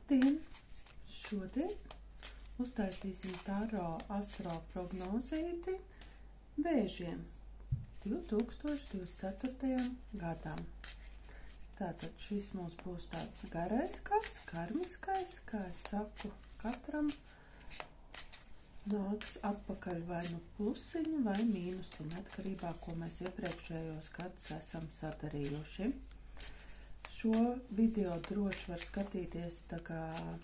Labdien! Šodien uztaisīsim taro astro prognozīti Vēžiem 2024. gadam. Tātad šis mums būs tāds garais karts, karmiskais, kā es saku, katram nāks atpakaļ vai nu plusiņu vai mīnusiņu, atkarībā, ko mēs iepriekšējos gadus esam sadarījuši. Šo video droši var skatīties, tā kā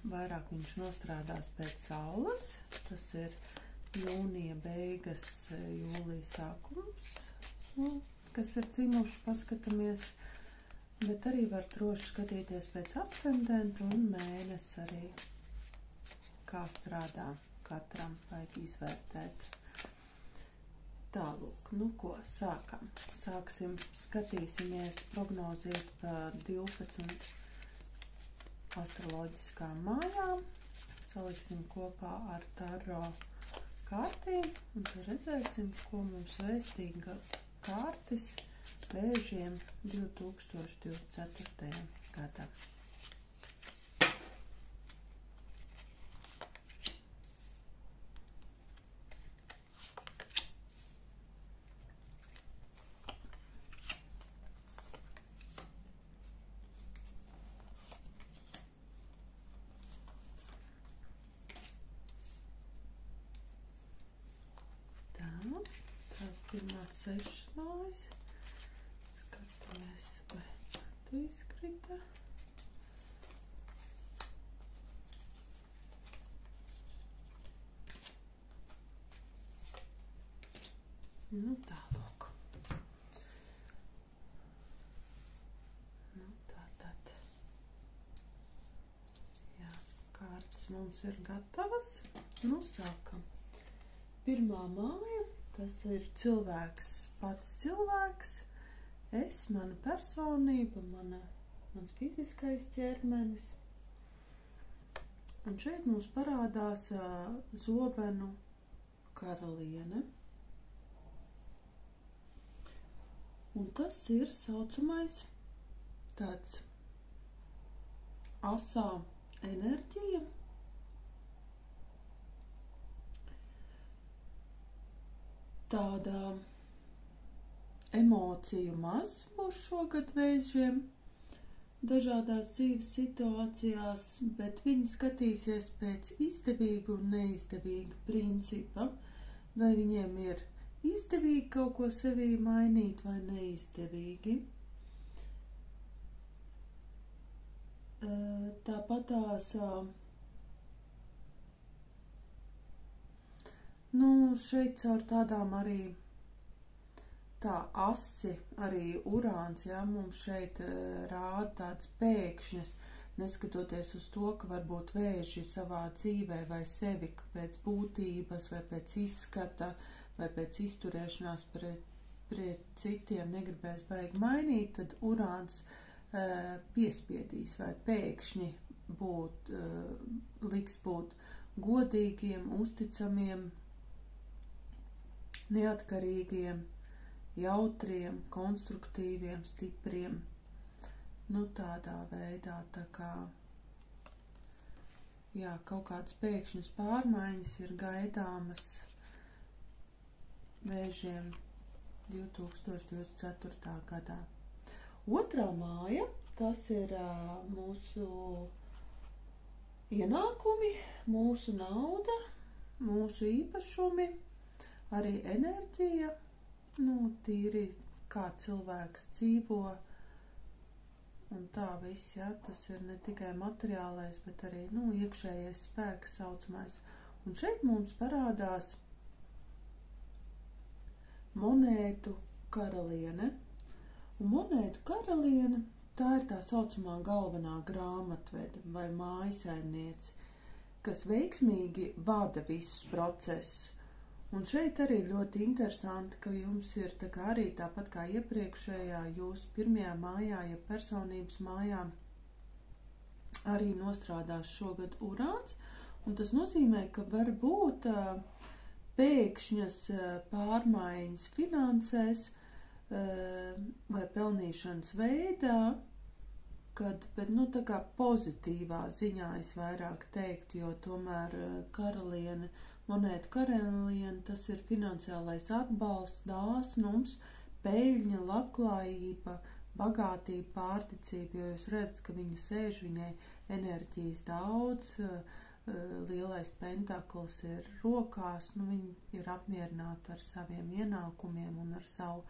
vairāk viņš nostrādās pēc saules. Tas ir jūnija beigas, jūlija sākums, kas ir dzimuši, paskatāmies. Bet arī var droši skatīties pēc ascendenta un mēnesi arī, kā strādā katram, vajag izvērtēt. Tālūk, nu ko, sākam. Skatīsimies prognozīt pa 12 astroloģiskām mājām. Saliksim kopā ar taro kārtīm un tad redzēsim, ko mums vēstīga kārtis Vēžiem 2024. gadam. Tās pirmās 6 mājas. Skatāmies, vai tu izkrita. Nu tālūk. Nu tātad. Jā, kārtas mums ir gatavas. Nu sākam. Pirmā māja, tas ir cilvēks, pats cilvēks, es, mana personība, mans fiziskais ķermenis. Un šeit mums parādās zobenu karaliene. Un tas ir saucamais tāds asā enerģija. Tāda emociju maz būs šogad Vēžiem dažādās dzīves situācijās, bet viņi skatīsies pēc izdevīga un neizdevīga principa, vai viņiem ir izdevīgi kaut ko sevī mainīt vai neizdevīgi. Tāpatās šeit caur tādām arī tā asci, arī urāns, jā, mums šeit rāda tāds pēkšņas, neskatoties uz to, ka varbūt Vēži savā dzīvē vai sevi pēc būtības vai pēc izskata vai pēc izturēšanās pret citiem negribēs baigi mainīt, tad urāns piespiedīs vai pēkšņi liks būt godīgiem, uzticamiem, neatkarīgiem, jautriem, konstruktīviem, stipriem. Nu tādā veidā, tā kā, jā, kaut kādas pēkšņas pārmaiņas ir gaidāmas Vēžiem 2024. gadā. Otrā māja, tas ir mūsu ienākumi, mūsu nauda, mūsu īpašumi, arī enerģija, tīri kā cilvēks dzīvo, un tā viss, jā, tas ir ne tikai materiālais, bet arī, iekšējais spēks saucamais. Un šeit mums parādās monētu karaliene, un monētu karaliene, tā ir tā saucamā galvenā grāmatvede vai mājasaimniece, kas veiksmīgi vada visus procesus. Un šeit arī ļoti interesanti, ka jums ir tā kā arī tāpat kā iepriekšējā jūsu pirmajā mājā, ja personības mājā arī nostrādās šogad urāns, un tas nozīmē, ka var būt pēkšņas pārmaiņas finansēs vai pelnīšanas veidā, bet, nu, tā kā pozitīvā ziņā es vairāk teiktu, jo tomēr karaliene, monētu karaliene, tas ir finansiālais atbalsts, dāsnums, peļņa, labklājība, bagātība, pārticība, jo jūs redzat, ka viņa sēž, viņai enerģijas daudz, lielais pentakls ir rokās, nu, viņa ir apmierināta ar saviem ienākumiem un ar savu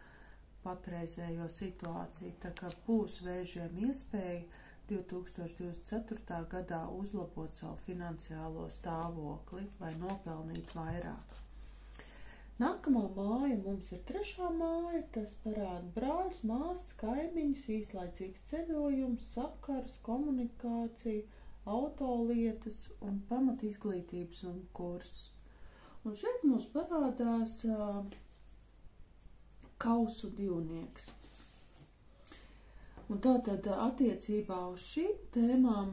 patreizējo situāciju, tā kā būs Vēžiem iespēja 2024. gadā uzlabot savu finansiālo stāvokli vai nopelnīt vairāk. Nākamā māja mums ir 3. māja, tas parāda brāļus, māsas, kaimiņus, īslaicīgs ceļojums, sakars, komunikāciju, autolietas un pamat izglītības un kursus. Un šeit mums parādās kausu divnieks. Un tātad attiecībā uz šīm tēmām,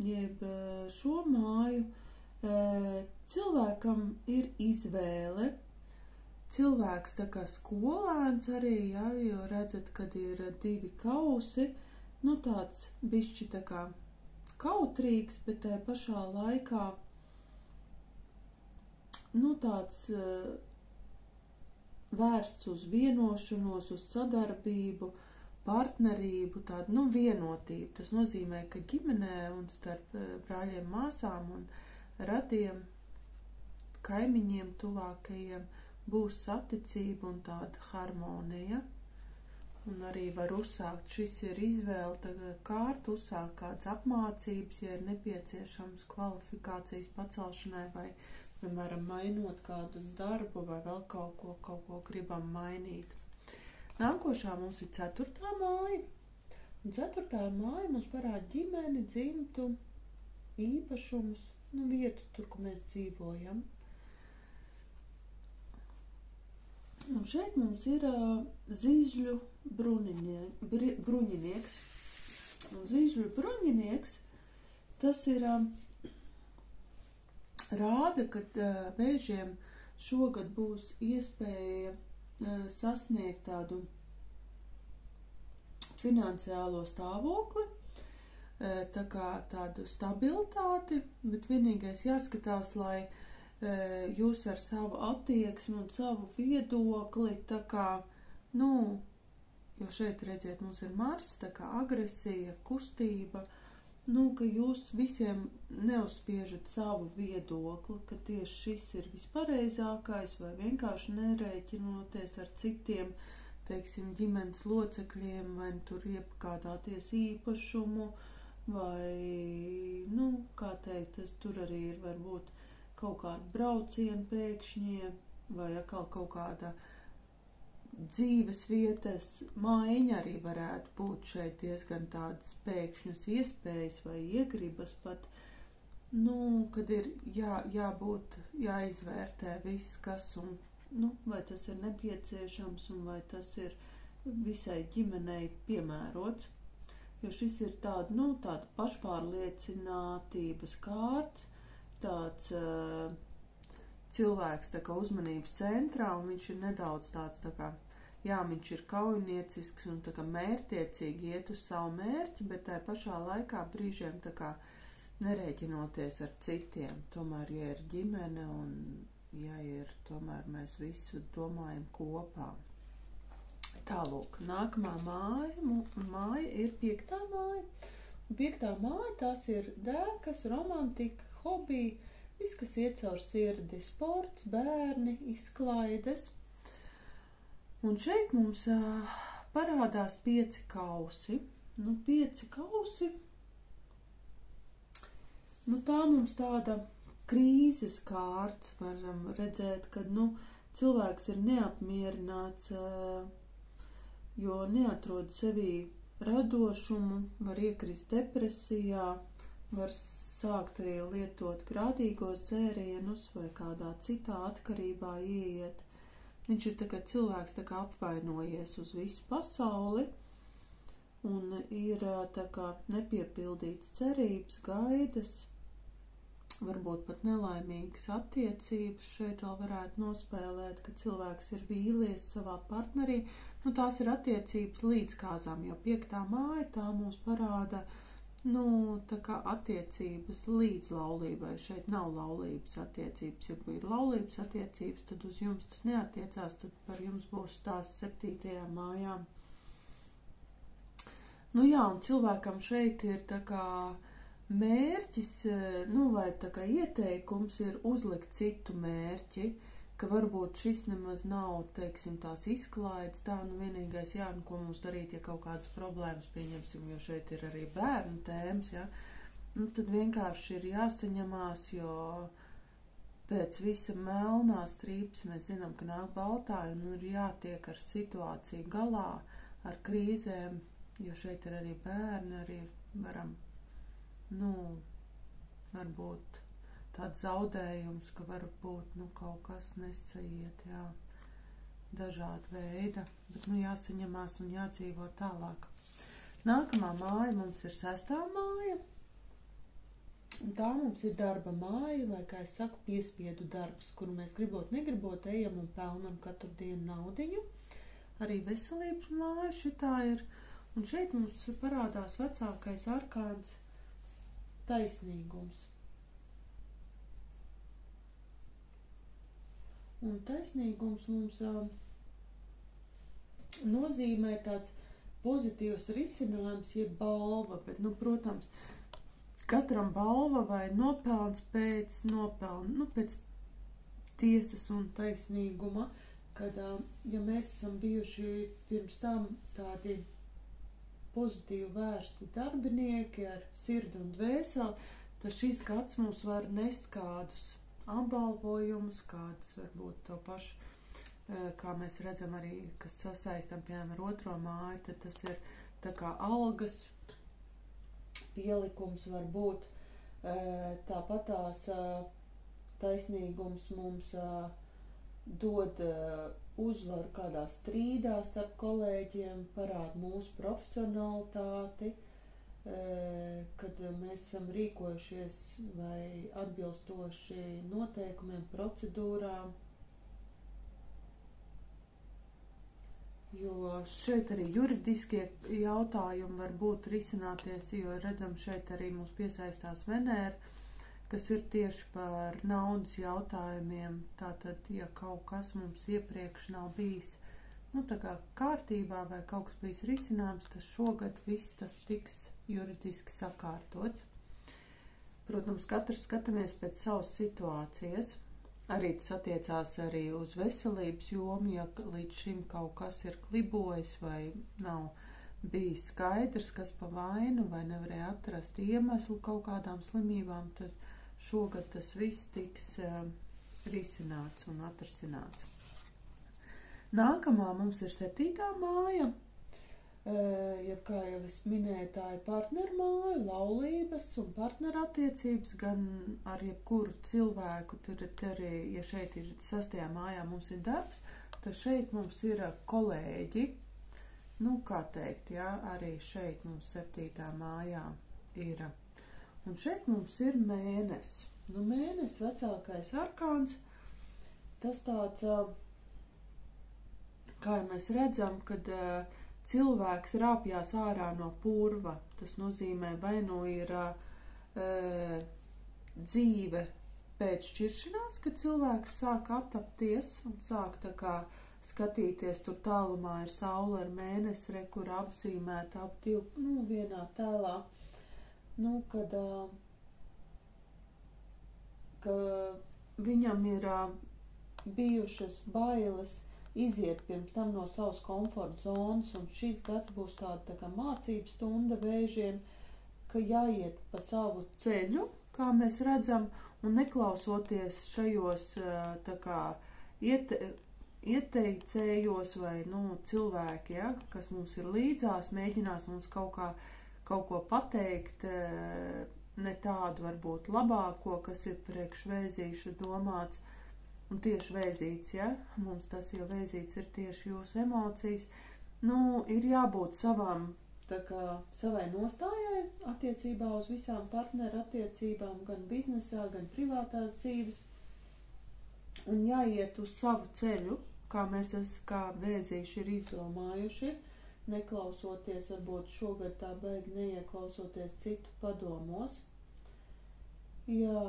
jeb šo māju, cilvēkam ir izvēle. Cilvēks tā kā skolēns arī, ja, jo redzat, kad ir 2 kausi, nu tāds bišķi tā kā kautrīgs, bet tajā pašā laikā, nu tāds vērsts uz vienošanos, uz sadarbību, partnerību, tādu, nu, vienotību. Tas nozīmē, ka ģimenē un starp brāļiem, māsām un radiem, kaimiņiem, tuvākajiem būs saticība un tāda harmonija. Un arī var uzsākt, šis ir izvēle kārta, uzsākt kādas apmācības, ja ir nepieciešams kvalifikācijas pacelšanai vai, piemēram, mainot kādu darbu vai vēl kaut ko gribam mainīt. Nākošā mums ir 4. māja. Un 4. māja mums parāda ģimeni, dzimtu, īpašumus, nu, vietu tur, kur mēs dzīvojam. Un šeit mums ir zīžļu bruņinieks. Un zīžļu bruņinieks, tas ir rāda, ka Vēžiem šogad būs iespēja sasniegt tādu finansiālo stāvokli, tā kā tādu stabilitāti, bet vienīgais jāskatās, lai jūs ar savu attieksmi un savu viedokli, tā kā, nu, jo šeit, redziet, mums ir Mars, tā kā agresija, kustība, nu, ka jūs visiem neuzspiežat savu viedokli, ka tieši šis ir vispareizākais, vai vienkārši nerēķinoties ar citiem, teiksim, ģimenes locekļiem, vai tur iepakādāties īpašumu, vai, nu, kā teikt, tas tur arī ir varbūt kaut kāda brauciena pēkšņie, vai atkal kaut kāda dzīves vietas maiņa arī varētu būt šeit diezgan tādas pēkšņas iespējas vai iegribas pat, nu, kad ir jābūt, jāizvērtē viss, kas un, nu, vai tas ir nepieciešams un vai tas ir visai ģimenei piemērots, jo šis ir tāda, nu, tāda pašpārliecinātības kārts, tāds cilvēks tā kā uzmanības centrā, un viņš ir nedaudz tāds tā kā, jā, viņš ir kaujiniecisks un tā kā mērķtiecīgi iet uz savu mērķi, bet tā pašā laikā brīžiem tā kā nerēķinoties ar citiem. Tomēr, ja ir ģimene un ja ir, tomēr mēs visu domājam kopā. Tālūk, nākamā māja ir 5. māja. 5. māja tās ir dēkas, romantika, hobiji, viss, kas iet caur sirdi, sports, bērni, izklaides. Un šeit mums parādās 5 kausi. Nu, 5 kausi, nu, tā mums tāda krīzes kārts, varam redzēt, kad, nu, cilvēks ir neapmierināts, jo neatrod sevī radošumu, var iekrist depresijā, var sākt arī lietot grādīgos dzērienus vai kādā citā atkarībā ieiet. Viņš ir tā kā cilvēks tā kā apvainojies uz visu pasauli un ir tā kā nepiepildīts cerības, gaidas, varbūt pat nelaimīgas attiecības. Šeit vēl varētu nospēlēt, ka cilvēks ir vīlies savā partnerī, tās ir attiecības līdz kāzām, jo 5. māja tā mums parāda, tā kā attiecības līdz laulībai. Šeit nav laulības attiecības. Ja ir laulības attiecības, tad uz jums tas neattiecās, tad par jums būs tās 7. mājā. Un cilvēkam šeit ir tā kā mērķis, vai tā kā ieteikums ir uzlikt citu mērķi, ka varbūt šis nemaz nav, teiksim, tās izklaides, vienīgais, ko mums darīt, ja kaut kādas problēmas pieņemsim, jo šeit ir arī bērnu tēmas, tad vienkārši ir jāsaņemās, jo pēc visa melnā strīpas mēs zinām, ka nāk baltā, un ir jātiek ar situāciju galā, ar krīzēm, jo šeit ir arī bērni, arī varam, varbūt tāds zaudējums, ka varbūt, kaut kas nesaiet, dažāda veida, bet, jāsaņemās un jādzīvo tālāk. Nākamā māja mums ir 6. māja, un tā mums ir darba māja, vai, kā es saku, piespiedu darbs, kuru mēs negribot, ejam un pelnam katru dienu naudiņu. Arī veselības māja šitā ir, un šeit mums parādās vecākais arkāns taisnīgums. Un taisnīgums mums nozīmē tāds pozitīvs risinājums, jeb balva, bet, protams, katram balva vai nopelns pēc nopelna, pēc tiesas un taisnīguma, kad, ja mēs esam bijuši pirms tam tādi pozitīvi vērsti darbinieki ar sirdi un dvēseli, tad šis gads mums var nest kādus apbalvojumus, kādus varbūt to pašu, kā mēs redzam arī, kas sasaistam, piemēram, ar 2. māju, tad tas ir tā kā algas pielikums var būt, tāpat tās taisnīgums mums dod uzvaru kādā strīdā starp kolēģiem, parāda mūsu profesionalitāti, kad mēs esam rīkojušies vai atbilstoši noteikumiem, procedūrām. Jo šeit arī juridiskie jautājumi var būt risināties, jo redzam šeit arī mums piesaistās Venēra, kas ir tieši par naudas jautājumiem. Tātad, ja kaut kas mums iepriekš nav bijis, tā kā kārtībā vai kaut kas bijis risinājums, tad šogad viss tas tiks juridiski sakārtots. Protams, katrs skatāmies pēc savas situācijas. Arī tas attiecās arī uz veselības jomu, ja līdz šim kaut kas ir klibojis vai nav bijis skaidrs, kas pa vainu, vai nevarēja atrast iemeslu kaut kādām slimībām, tad šogad tas viss tiks risināts un atrasināts. Nākamā mums ir 7. māja, kā jau es minēju, tā ir partneru māja, laulības un partneru attiecības, gan ar jebkuru cilvēku, tur arī, ja šeit ir 6. mājā mums ir darbs, tad šeit mums ir kolēģi, kā teikt, arī šeit mums 7. mājā ir. Un šeit mums ir mēnesis. Mēnesis vecākais arkāns, tas tāds, kā mēs redzam, kad cilvēks rāpjās ārā no purva. Tas nozīmē, vai ir dzīve pēc šķiršanās, kad cilvēks sāk attapties un sāk tā kā skatīties, tur tālumā ir saule ar mēnesi, kur apzīmēta ap divu, vienā tēlā. Ka viņam ir bijušas bailes iziet pirms tam no savas komforta zonas, un šis gads būs tāda tā kā mācības stunda vēžiem, ka jāiet pa savu ceļu, kā mēs redzam, un neklausoties šajos tā kā ieteicējos vai cilvēki, kas mums ir līdzās, mēģinās mums kaut ko pateikt, ne tādu varbūt labāko, kas ir priekš vēzīša domāts, un tieši vēzīts, mums tas jau vēzīts ir tieši jūsu emocijas, ir jābūt savai nostājai attiecībā uz visām partneru attiecībām, gan biznesā, gan privātās dzīves, un jāiet uz savu ceļu, kā kā vēzīši ir izdomājuši, neklausoties, varbūt šogad tā beigi neieklausoties citu padomos. Jā,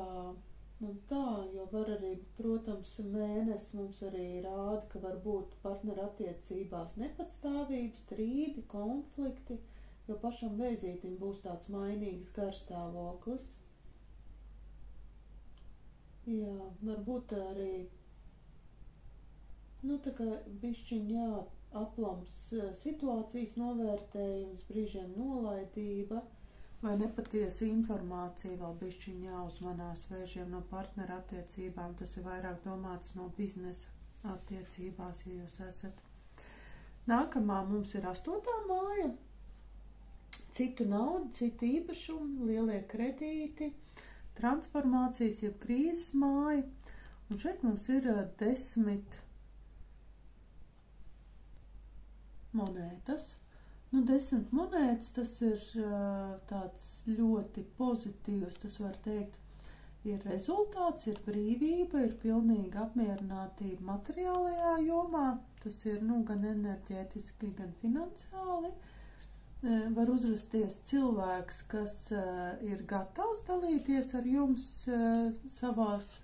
un tā, jo var arī, protams, mēnesis mums arī rāda, ka var būt partnerattiecībās nepatstāvības, strīdi, konflikti, jo pašam vēzītim būs tāds mainīgs garstāvoklis. Jā, varbūt arī, tā kā bišķiņ aplams situācijas novērtējums, brīžiem nolaidība, vai nepatiesa informācija, vēl bišķiņ jāuzmanās vēžiem no partnerattiecībām, tas ir vairāk domāts no biznesa attiecībās, ja jūs esat. Nākamā mums ir 8. māja, citu naudu, citu īpašumu, lielie kredīti, transformācijas, jeb krīzes māja, un šeit mums ir 10 monētas. 10 monētas, tas ir tāds ļoti pozitīvs, tas var teikt, ir rezultāts, ir brīvība, ir pilnīga apmierinātība materiālajā jomā, tas ir, gan enerģētiski, gan finansiāli. Var uzrasties cilvēks, kas ir gatavs dalīties ar jums savās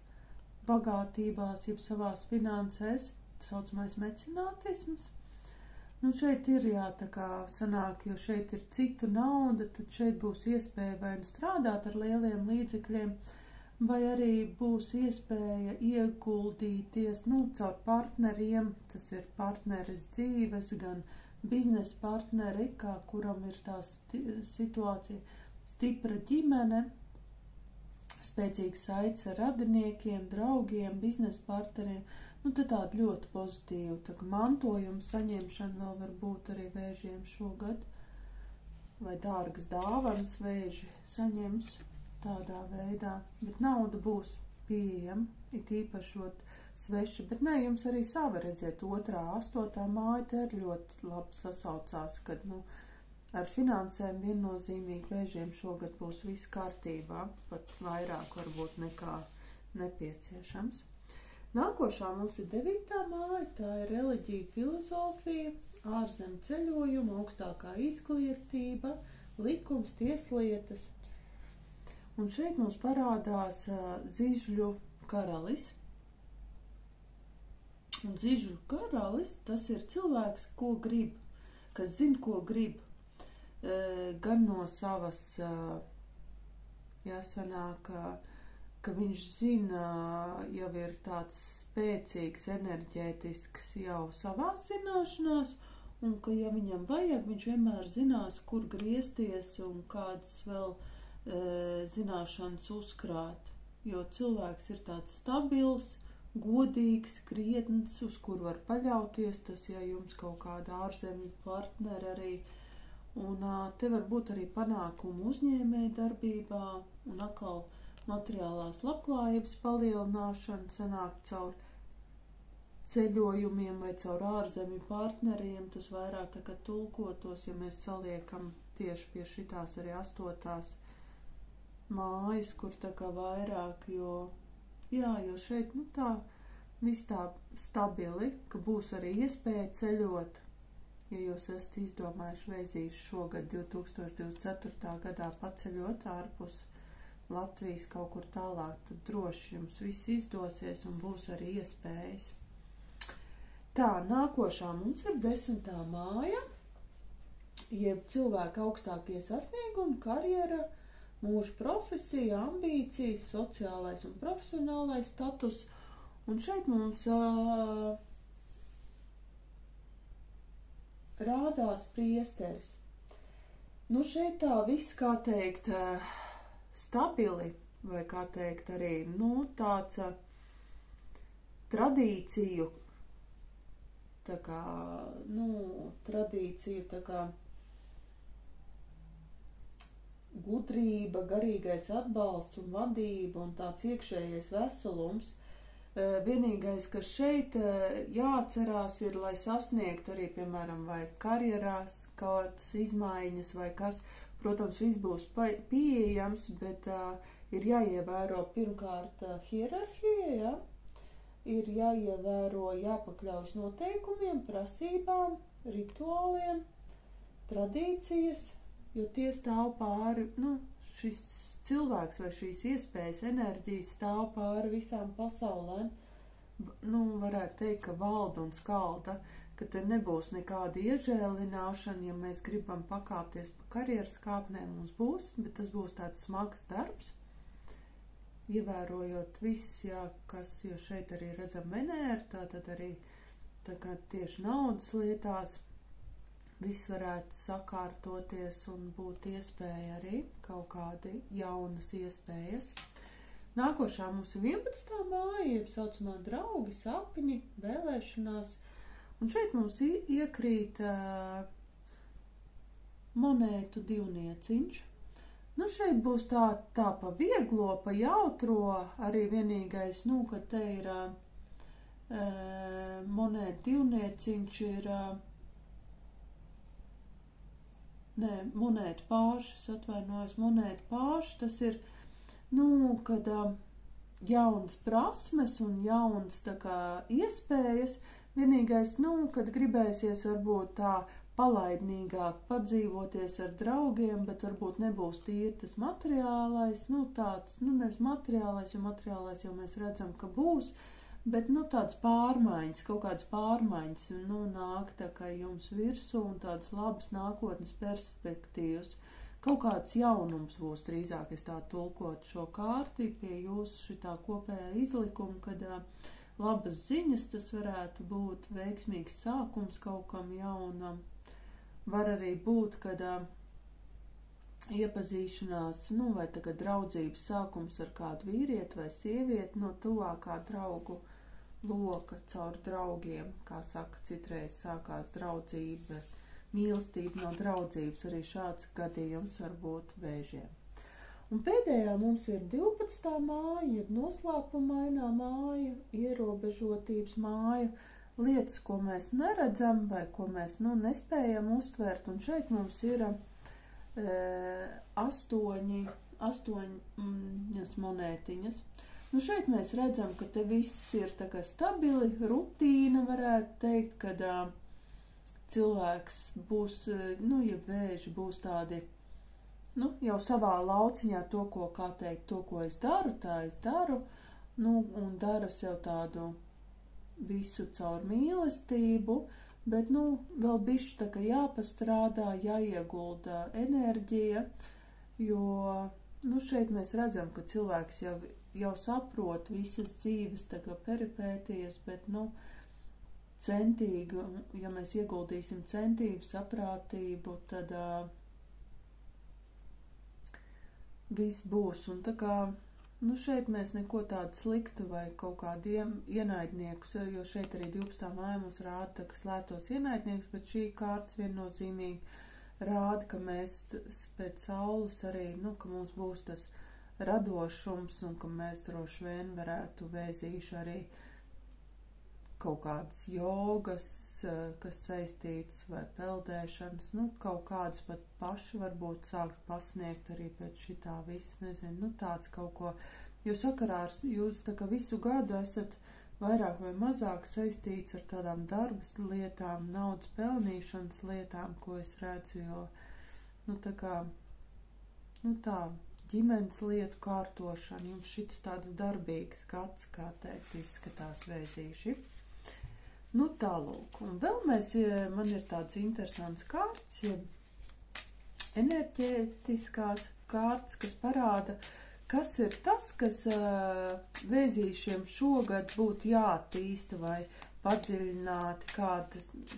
bagātībās, jeb savās finansēs, tā saucamais mecenātisms. Šeit ir tā kā sanāk, jo šeit ir citu nauda, tad šeit būs iespēja vai strādāt ar lieliem līdzekļiem, vai arī būs iespēja ieguldīties, caur partneriem, tas ir partneris dzīves, gan biznesa partneri, kuram ir tā situācija, stipra ģimene, spēcīgs saites ar radiniekiem, draugiem, biznesa partneriem, tad tāda ļoti pozitīva, tā kā mantojuma saņemšana vēl var būt arī vēžiem šogad, vai dārgas dāvanas vēži saņems tādā veidā, bet nauda būs pieejama, it īpašot sveši, bet jums arī sava redzēt 2., 8. māja, te ir ļoti labi sasaucās, kad, ar finansēm viennozīmīgi vēžiem šogad būs viss kārtībā, pat vairāk varbūt nekā nepieciešams. Nākošā mums ir 9. māja, tā ir reliģija, filozofija, ārzem ceļojuma, augstākā izglītība, likums, tieslietas. Un šeit mums parādās zižļu karalis. Un zižļu karalis, tas ir cilvēks, ko grib, kas zina, ko grib, gan no savas, jāsanāk, ka viņš zina, jau ir tāds spēcīgs, enerģētisks jau savās zināšanās, un ka, ja viņam vajag, viņš vienmēr zinās, kur griezties un kādas vēl zināšanas uzkrāt, jo cilvēks ir tāds stabils, godīgs, krietns, uz kuru var paļauties, tas, ja jums kaut kāda ārzemju partneri arī, un te var būt arī panākumu uzņēmēja darbībā, un atkal materiālās labklājības palielināšana sanāk caur ceļojumiem vai caur ārzemju partneriem, tas vairāk tā kā tulkotos, ja mēs saliekam tieši pie šitās arī 8. mājas, kur tā kā vairāk, jo šeit, tā, viss tā stabili, ka būs arī iespēja ceļot, ja jūs esat izdomājuši vēzīs šogad 2024. gadā paceļot ārpus Latvijas kaut kur tālāk, tad droši jums viss izdosies un būs arī iespējas. Tā, nākošā mums ir 10. māja, jeb cilvēka augstākie sasniegumi, karjera, mūža profesija, ambīcijas, sociālais un profesionālais status. Un šeit mums rādās priesteris. Šeit tā viss, kā teikt, stabili, vai kā teikt arī, tāds tradīciju, tā kā, tradīciju, tā kā gudrība, garīgais atbalsts un vadība un tāds iekšējais veselums. Vienīgais, kas šeit jāatcerās ir, lai sasniegtu arī, piemēram, vai karjerās kādas izmaiņas vai kas, protams, viss būs pieejams, bet ir jāievēro pirmkārt hierarhija, ir jāievēro, jāpakļaujas noteikumiem, prasībām, rituāliem, tradīcijas, jo tie stāv pāri, šis cilvēks vai šīs iespējas, enerģijas stāv pāri visām pasaulēm. Varētu teikt, ka valda un skalda, ka te nebūs nekāda iežēlināšana, ja mēs gribam pakāpties pa karjeras kāpnēm, mums būs, bet tas būs tāds smags darbs. Ievērojot viss, jo šeit arī redzam Venēru, tātad arī tagad tieši naudas lietās viss varētu sakārtoties un būt iespēja arī kaut kādi jaunas iespējas. Nākošā mums ir 11. māja, jeb saucamā draugi, sapņi, vēlēšanās, un šeit mums iekrīt monētu divnieciņš. Šeit būs tā pa vieglo, pa jautro, arī vienīgais, kad te ir monētu divnieciņš ir, monētu pāršas, atvainojos, monētu pāršas, tas ir, kad jaunas prasmes un jaunas tā kā iespējas, vienīgais, kad gribēsies varbūt tā palaidnīgāk padzīvoties ar draugiem, bet varbūt nebūs tīri tas materiālais, tāds, nevis materiālais, jo materiālais jau mēs redzam, ka būs, bet, tādas pārmaiņas, kaut kādas pārmaiņas, nāk tā kā jums virsū un tādas labas nākotnes perspektīvas. Kaut kāds jaunums būs drīzāk, es tā tulkot šo kārti pie jūsu šitā kopējā izlikuma, kad labas ziņas tas varētu būt veiksmīgs sākums kaut kam jaunam. Var arī būt, kad iepazīšanās, vai tagad draudzības sākums ar kādu vīrieti vai sievieti no tuvākā draugu loka caur draugiem, kā saka, citreiz sākās draudzība, mīlestība no draudzības, arī šāds gadījums var būt vēžiem. Un pēdējā mums ir 12. māja, jeb noslēpumainā māja, ierobežotības māja, lietas, ko mēs neredzam vai ko mēs nespējam uztvert, un šeit mums ir astoņas monētiņas. Šeit mēs redzam, ka te viss ir tā kā stabili, rutīna varētu teikt, kad cilvēks būs, ja vēži būs tādi, jau savā lauciņā to, ko es daru, tā es daru, un daru sev tādu visu caur mīlestību, bet, vēl bišķi tā kā jāpastrādā, jāiegulda enerģija, jo, šeit mēs redzam, ka cilvēks jau saprot visas dzīves tā kā peripētijas, bet, centīgi, ja mēs ieguldīsim centību, saprātību, tad viss būs, un tā kā šeit mēs neko tādu sliktu vai kaut kādu ienaidniekus, jo šeit arī 12. māja mums rāda, ka slēptos ienaidniekus, bet šī kārtas viennozīmīgi rāda, ka mēs pēc saules arī, ka mums būs tas radošums un ka mēs droši vien varētu vēzīši arī kaut kādas jogas, kas saistītas vai peldēšanas, kaut kādas pat paši varbūt sākt pasniegt arī pēc šitā viss, nezinu, tāds kaut ko, jo sakarā ar jūs tā kā visu gadu esat vairāk vai mazāk saistīts ar tādām darbas lietām, naudas pelnīšanas lietām, ko es redzu, jo, tā kā, tā, ģimenes lietu kārtošana, jums šitas tāds darbīgs gads, kā teikt, izskatās vēzīši. Tālūk, un vēl man ir tāds interesants kārts, enerģētiskās kārts, kas parāda, kas ir tas, kas vēzīšiem šogad būtu jāattīsta vai padziļināti,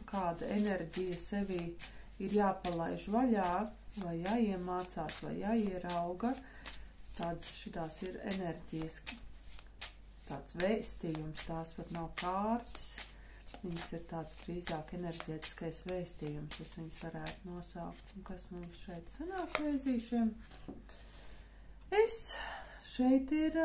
kāda enerģija sevī ir jāpalaiž vaļā, vai jāiemācās, vai jāierauga. Šitās ir enerģijas, tāds vēstījums, tās pat nav kārtas. Viņas ir tāds drīzāk enerģētiskais vēstījums, es viņas varētu nosaukt. Un kas mums šeit sanāk vēzīšiem? Šeit ir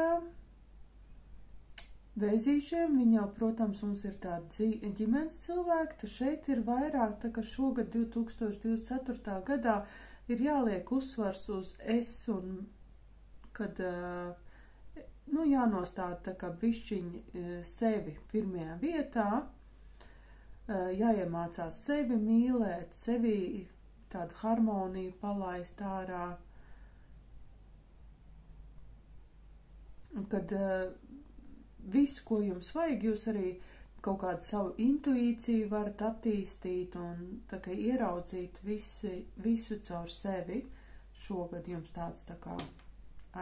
vēzīšiem, viņi jau, protams, mums ir tādi ģimenes cilvēki, tad šeit ir vairāk, tā kā šogad 2024. gadā ir jāliek uzsvars uz es un kad jānostāda tā kā bišķiņi sevi pirmajā vietā, jāiemācās sevi mīlēt, sevi tādu harmoniju palaist ārā. Un kad visu, ko jums vajag, jūs arī kaut kādu savu intuīciju varat attīstīt un tā kā ieraudzīt visu caur sevi. Šogad jums tāds tā kā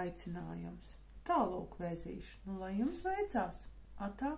aicinājums. Tālūk, Vēzīši, lai jums veicās. Atā!